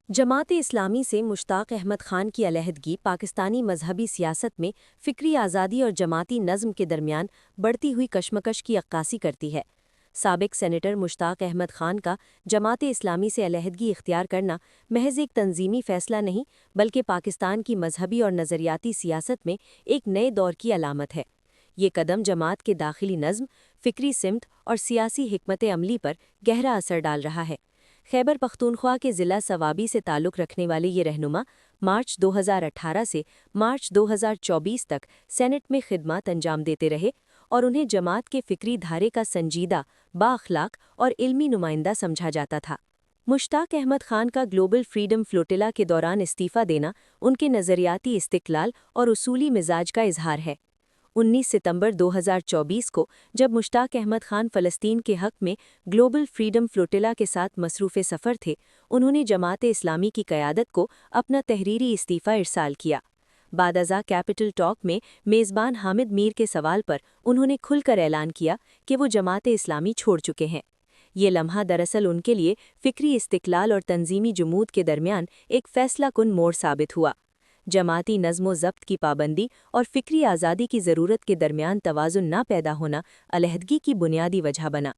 جماعت اسلامی سے مشتاق احمد خان کی علیحدگی پاکستانی مذہبی سیاست میں فکری آزادی اور جماعتی نظم کے درمیان بڑھتی ہوئی کشمکش کی عکاسی کرتی ہے۔ سابق سینیٹر مشتاق احمد خان کا جماعت اسلامی سے علیحدگی اختیار کرنا محض ایک تنظیمی فیصلہ نہیں بلکہ پاکستان کی مذہبی اور نظریاتی سیاست میں ایک نئے دور کی علامت ہے۔ یہ قدم جماعت کے داخلی نظم، فکری سمت اور سیاسی حکمت عملی پر گہرا اثر ڈال رہا ہے۔ خیبر پختونخوا کے ضلع صوابی سے تعلق رکھنے والے یہ رہنما مارچ 2018 سے مارچ 2024 تک سینٹ میں خدمات انجام دیتے رہے اور انہیں جماعت کے فکری دھارے کا سنجیدہ، با اخلاق اور علمی نمائندہ سمجھا جاتا تھا۔ مشتاق احمد خان کا گلوبل فریڈم فلوٹیلا کے دوران استعفیٰ دینا ان کے نظریاتی استقلال اور اصولی مزاج کا اظہار ہے۔ 19 ستمبر 2024 کو جب مشتاق احمد خان فلسطین کے حق میں گلوبل فریڈم فلوٹیلا کے ساتھ مصروف سفر تھے، انہوں نے جماعت اسلامی کی قیادت کو اپنا تحریری استعفیٰ ارسال کیا۔ بعد ازاں کیپٹل ٹاک میں میزبان حامد میر کے سوال پر انہوں نے کھل کر اعلان کیا کہ وہ جماعت اسلامی چھوڑ چکے ہیں۔ یہ لمحہ دراصل ان کے لیے فکری استقلال اور تنظیمی جمود کے درمیان ایک فیصلہ کن موڑ ثابت ہوا۔ جماعتی نظم و ضبط کی پابندی اور فکری آزادی کی ضرورت کے درمیان توازن نہ پیدا ہونا علیحدگی کی بنیادی وجہ بنا۔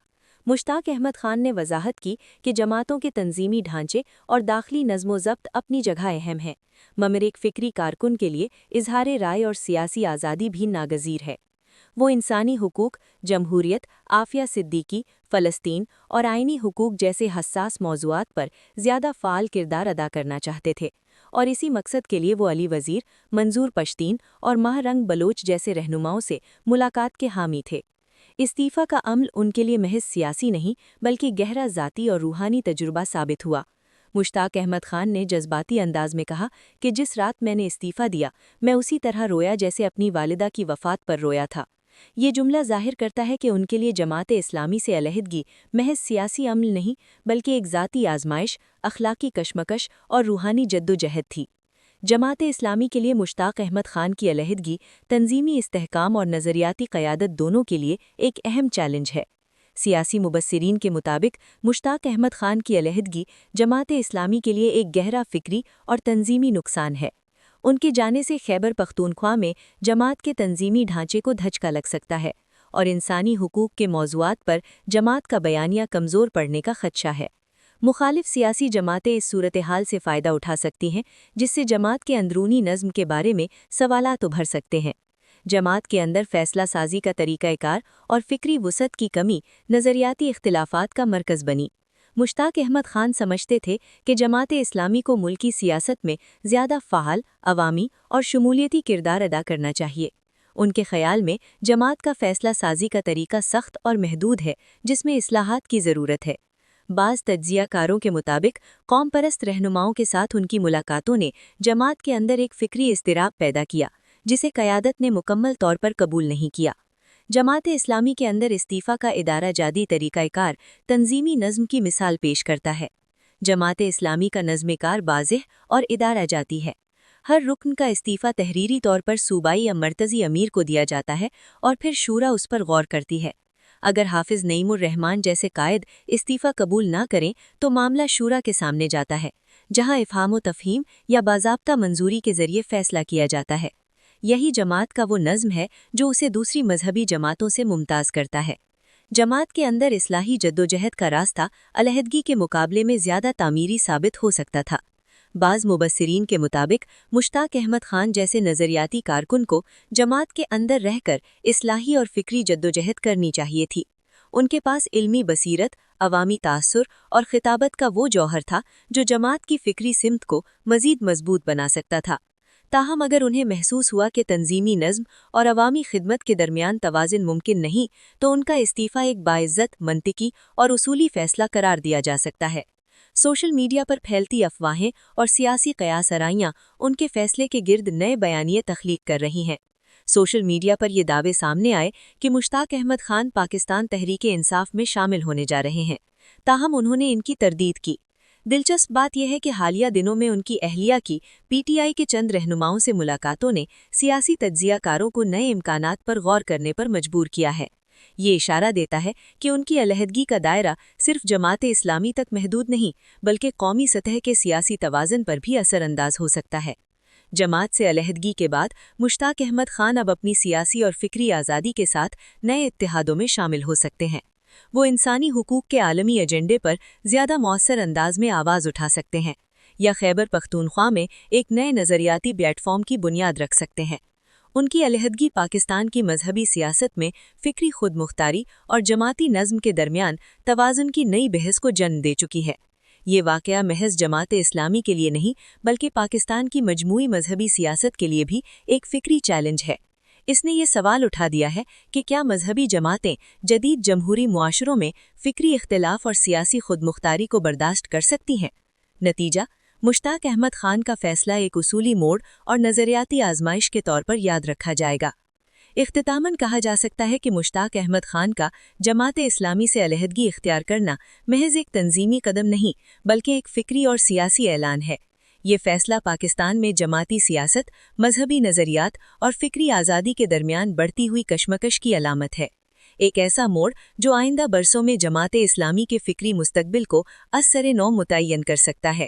مشتاق احمد خان نے وضاحت کی کہ جماعتوں کے تنظیمی ڈھانچے اور داخلی نظم و ضبط اپنی جگہ اہم ہیں، مگر ایک فکری کارکن کے لیے اظہار رائے اور سیاسی آزادی بھی ناگزیر ہے۔ وہ انسانی حقوق، جمہوریت، عافیہ صدیقی، فلسطین اور آئینی حقوق جیسے حساس موضوعات پر زیادہ فعال کردار ادا کرنا چاہتے تھے، اور اسی مقصد کے لیے وہ علی وزیر، منظور پشتین اور ماہ رنگ بلوچ جیسے رہنماؤں سے ملاقات کے حامی تھے۔ استعفیٰ کا عمل ان کے لیے محض سیاسی نہیں بلکہ گہرا ذاتی اور روحانی تجربہ ثابت ہوا۔ مشتاق احمد خان نے جذباتی انداز میں کہا کہ جس رات میں نے استعفیٰ دیا، میں اسی طرح رویا جیسے اپنی والدہ کی وفات پر رویا تھا۔ یہ جملہ ظاہر کرتا ہے کہ ان کے لیے جماعت اسلامی سے علیحدگی محض سیاسی عمل نہیں بلکہ ایک ذاتی آزمائش، اخلاقی کشمکش اور روحانی جدوجہد تھی۔ جماعت اسلامی کے لیے مشتاق احمد خان کی علیحدگی تنظیمی استحکام اور نظریاتی قیادت دونوں کے لیے ایک اہم چیلنج ہے۔ سیاسی مبصرین کے مطابق مشتاق احمد خان کی علیحدگی جماعت اسلامی کے لیے ایک گہرا فکری اور تنظیمی نقصان ہے۔ ان کے جانے سے خیبر پختونخوا میں جماعت کے تنظیمی ڈھانچے کو دھچکا لگ سکتا ہے اور انسانی حقوق کے موضوعات پر جماعت کا بیانیہ کمزور پڑنے کا خدشہ ہے۔ مخالف سیاسی جماعتیں اس صورتحال سے فائدہ اٹھا سکتی ہیں، جس سے جماعت کے اندرونی نظم کے بارے میں سوالات ابھر سکتے ہیں۔ جماعت کے اندر فیصلہ سازی کا طریقہ کار اور فکری وسعت کی کمی نظریاتی اختلافات کا مرکز بنی۔ مشتاق احمد خان سمجھتے تھے کہ جماعت اسلامی کو ملکی سیاست میں زیادہ فعال، عوامی اور شمولیتی کردار ادا کرنا چاہیے۔ ان کے خیال میں جماعت کا فیصلہ سازی کا طریقہ سخت اور محدود ہے، جس میں اصلاحات کی ضرورت ہے۔ بعض تجزیہ کاروں کے مطابق قوم پرست رہنماؤں کے ساتھ ان کی ملاقاتوں نے جماعت کے اندر ایک فکری اضطراب پیدا کیا، جسے قیادت نے مکمل طور پر قبول نہیں کیا۔ جماعت اسلامی کے اندر استعفیٰ کا ادارہ جاتی طریقہ کار تنظیمی نظم کی مثال پیش کرتا ہے۔ جماعت اسلامی کا نظم کار واضح اور ادارہ جاتی ہے۔ ہر رکن کا استعفیٰ تحریری طور پر صوبائی یا مرکزی امیر کو دیا جاتا ہے اور پھر شورا اس پر غور کرتی ہے۔ اگر حافظ نعیم الرحمن جیسے قائد استعفیٰ قبول نہ کریں تو معاملہ شورا کے سامنے جاتا ہے، جہاں افہام و تفہیم یا باضابطہ منظوری کے ذریعے فیصلہ کیا جاتا ہے۔ یہی جماعت کا وہ نظم ہے جو اسے دوسری مذہبی جماعتوں سے ممتاز کرتا ہے۔ جماعت کے اندر اصلاحی جدوجہد کا راستہ علیحدگی کے مقابلے میں زیادہ تعمیری ثابت ہو سکتا تھا۔ بعض مبصرین کے مطابق مشتاق احمد خان جیسے نظریاتی کارکن کو جماعت کے اندر رہ کر اصلاحی اور فکری جدوجہد کرنی چاہیے تھی۔ ان کے پاس علمی بصیرت، عوامی تاثر اور خطابت کا وہ جوہر تھا جو جماعت کی فکری سمت کو مزید مضبوط بنا سکتا تھا۔ تاہم اگر انہیں محسوس ہوا کہ تنظیمی نظم اور عوامی خدمت کے درمیان توازن ممکن نہیں، تو ان کا استعفیٰ ایک باعزت، منطقی اور اصولی فیصلہ قرار دیا جا سکتا ہے۔ سوشل میڈیا پر پھیلتی افواہیں اور سیاسی قیاس آرائیاں ان کے فیصلے کے گرد نئے بیانیے تخلیق کر رہی ہیں۔ سوشل میڈیا پر یہ دعوے سامنے آئے کہ مشتاق احمد خان پاکستان تحریک انصاف میں شامل ہونے جا رہے ہیں، تاہم انہوں نے ان کی تردید کی۔ دلچسپ بات یہ ہے کہ حالیہ دنوں میں ان کی اہلیہ کی پی ٹی آئی کے چند رہنماؤں سے ملاقاتوں نے سیاسی تجزیہ کاروں کو نئے امکانات پر غور کرنے پر مجبور کیا ہے۔ یہ اشارہ دیتا ہے کہ ان کی علیحدگی کا دائرہ صرف جماعت اسلامی تک محدود نہیں بلکہ قومی سطح کے سیاسی توازن پر بھی اثر انداز ہو سکتا ہے۔ جماعت سے علیحدگی کے بعد مشتاق احمد خان اب اپنی سیاسی اور فکری آزادی کے ساتھ نئے اتحادوں میں شامل ہو سکتے ہیں۔ وہ انسانی حقوق کے عالمی ایجنڈے پر زیادہ مؤثر انداز میں آواز اٹھا سکتے ہیں یا خیبر پختونخوا میں ایک نئے نظریاتی پلیٹ فارم کی بنیاد رکھ سکتے ہیں۔ ان کی علیحدگی پاکستان کی مذہبی سیاست میں فکری خود مختاری اور جماعتی نظم کے درمیان توازن کی نئی بحث کو جنم دے چکی ہے۔ یہ واقعہ محض جماعت اسلامی کے لیے نہیں بلکہ پاکستان کی مجموعی مذہبی سیاست کے لیے بھی ایک فکری چیلنج ہے۔ اس نے یہ سوال اٹھا دیا ہے کہ کیا مذہبی جماعتیں جدید جمہوری معاشروں میں فکری اختلاف اور سیاسی خود مختاری کو برداشت کر سکتی ہیں؟ نتیجہ، مشتاق احمد خان کا فیصلہ ایک اصولی موڑ اور نظریاتی آزمائش کے طور پر یاد رکھا جائے گا۔ اختتاماً کہا جا سکتا ہے کہ مشتاق احمد خان کا جماعت اسلامی سے علیحدگی اختیار کرنا محض ایک تنظیمی قدم نہیں بلکہ ایک فکری اور سیاسی اعلان ہے۔ یہ فیصلہ پاکستان میں جماعتی سیاست، مذہبی نظریات اور فکری آزادی کے درمیان بڑھتی ہوئی کشمکش کی علامت ہے۔ ایک ایسا موڑ جو آئندہ برسوں میں جماعت اسلامی کے فکری مستقبل کو از سر نو متعین کر سکتا ہے۔